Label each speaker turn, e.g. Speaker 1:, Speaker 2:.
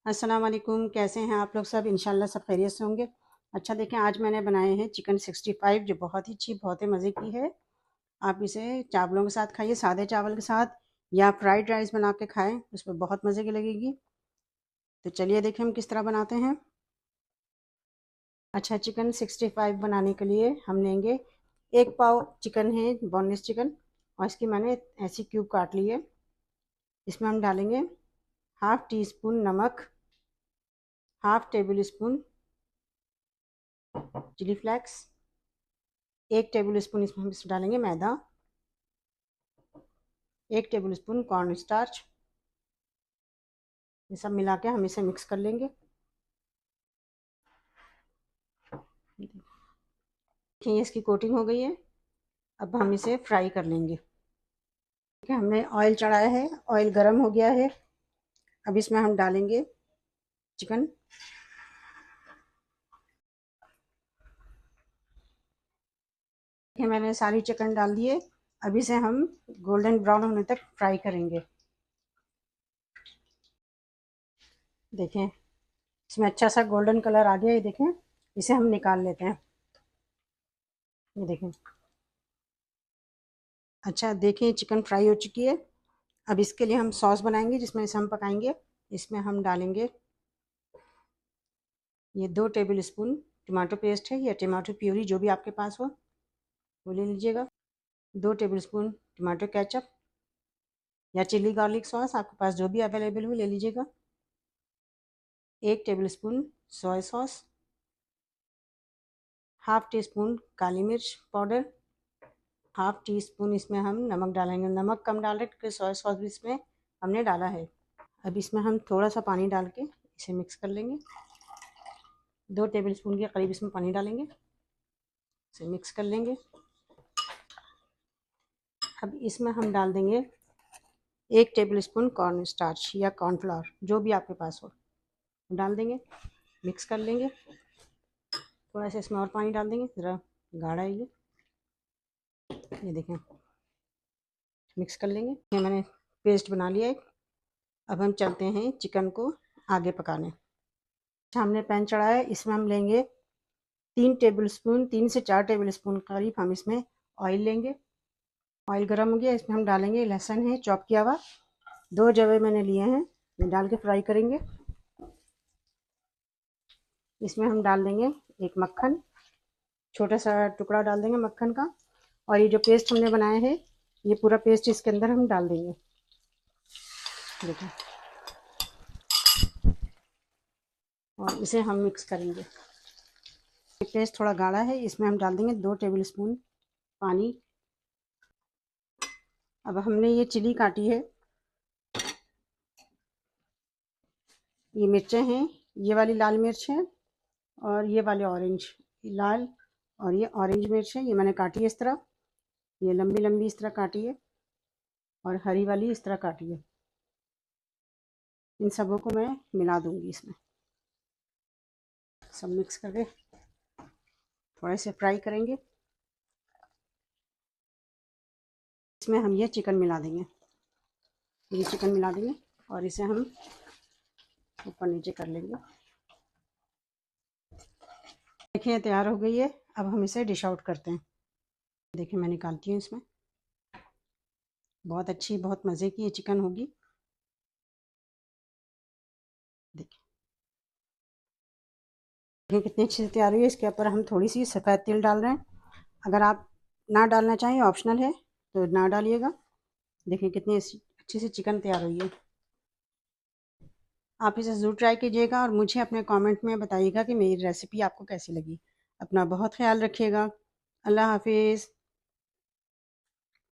Speaker 1: अस्सलाम वालेकुम। कैसे हैं आप लोग सब? इंशाल्लाह सब खैरियत से होंगे। अच्छा देखें, आज मैंने बनाए हैं चिकन 65 जो बहुत ही अच्छी, बहुत ही मज़े की है। आप इसे चावलों के साथ खाइए, सादे चावल के साथ, या फ्राइड राइस बना के खाएं, उसमें बहुत मज़े की लगेगी। तो चलिए देखें हम किस तरह बनाते हैं। अच्छा, चिकन 65 बनाने के लिए हम लेंगे 1 पाव चिकन है, बोनलेस चिकन, और इसकी मैंने ऐसी क्यूब काट ली है। इसमें हम डालेंगे हाफ़ टी स्पून नमक, half tablespoon chilli flakes, 1 table spoon इसमें हम डालेंगे मैदा, 1 टेबल स्पून कॉर्न स्टार्च। ये सब मिला के हम इसे मिक्स कर लेंगे। देखिए इसकी कोटिंग हो गई है। अब हम इसे फ्राई कर लेंगे। ठीक है, हमने ऑयल चढ़ाया है, ऑयल गर्म हो गया है। अब इसमें हम डालेंगे चिकन। देखिए मैंने सारी चिकन डाल दिए। अब इसे हम गोल्डन ब्राउन होने तक फ्राई करेंगे। देखें इसमें अच्छा सा गोल्डन कलर आ गया है। देखें, इसे हम निकाल लेते हैं। ये देखें, अच्छा देखें चिकन फ्राई हो चुकी है। अब इसके लिए हम सॉस बनाएंगे जिसमें इसे हम पकाएंगे। इसमें हम डालेंगे ये 2 टेबल स्पून टमाटो पेस्ट है, या टमाटो प्यूरी जो भी आपके पास हो वो ले लीजिएगा। 2 टेबल स्पून टमाटो केचप या चिली गार्लिक सॉस, आपके पास जो भी अवेलेबल हो ले लीजिएगा। 1 table spoon soya sauce, half T spoon काली मिर्च पाउडर, हाफ़ टी स्पून इसमें हम नमक डालेंगे। नमक कम डाल रहे क्योंकि सोया सॉस भी इसमें हमने डाला है। अब इसमें हम थोड़ा सा पानी डाल के इसे मिक्स कर लेंगे। 2 टेबल स्पून के करीब इसमें पानी डालेंगे, इसे मिक्स कर लेंगे। अब इसमें हम डाल देंगे 1 टेबल स्पून कॉर्न स्टार्च या कॉर्नफ्लावर जो भी आपके पास हो डाल देंगे, मिक्स कर लेंगे। थोड़ा सा इसमें और पानी डाल देंगे, ज़रा गाढ़ा है ये देखें, मिक्स कर लेंगे। ये मैंने पेस्ट बना लिया है। अब हम चलते हैं चिकन को आगे पकाने। सामने पैन चढ़ाया है, इसमें हम लेंगे 3 से 4 टेबल स्पून करीब हम इसमें ऑयल लेंगे। ऑयल गर्म हो गया, इसमें हम डालेंगे लहसुन है चॉप किया हुआ, 2 जवे मैंने लिए हैं, ये डाल के फ्राई करेंगे। इसमें हम डाल देंगे एक मक्खन, छोटा सा टुकड़ा डाल देंगे मक्खन का, और ये जो पेस्ट हमने बनाया है ये पूरा पेस्ट इसके अंदर हम डाल देंगे। देखिए, और इसे हम मिक्स करेंगे। ये पेस्ट थोड़ा गाढ़ा है, इसमें हम डाल देंगे 2 टेबल स्पून पानी। अब हमने ये चिली काटी है, ये मिर्चें हैं, ये वाली लाल मिर्च है और ये वाले ऑरेंज, लाल और ये ऑरेंज मिर्च है, ये मैंने काटी है इस तरह, ये लंबी लंबी इस तरह काटी है, और हरी वाली इस तरह काटी है। इन सबों को मैं मिला दूंगी इसमें, सब मिक्स करके थोड़े से फ्राई करेंगे। इसमें हम ये चिकन मिला देंगे, ये चिकन मिला देंगे और इसे हम ऊपर नीचे कर लेंगे। देखिए तैयार हो गई है। अब हम इसे डिश आउट करते हैं। देखिए मैं निकालती हूँ इसमें, बहुत अच्छी, बहुत मज़े की ये चिकन होगी। देखिए कितनी अच्छी से तैयार हुई है। इसके ऊपर हम थोड़ी सी सफ़ेद तिल डाल रहे हैं, अगर आप ना डालना चाहें ऑप्शनल है तो ना डालिएगा। देखिए कितनी अच्छी सी चिकन तैयार हुई है। आप इसे ज़रूर ट्राई कीजिएगा और मुझे अपने कमेंट में बताइएगा कि मेरी रेसिपी आपको कैसी लगी। अपना बहुत ख्याल रखिएगा। अल्लाह हाफिज़।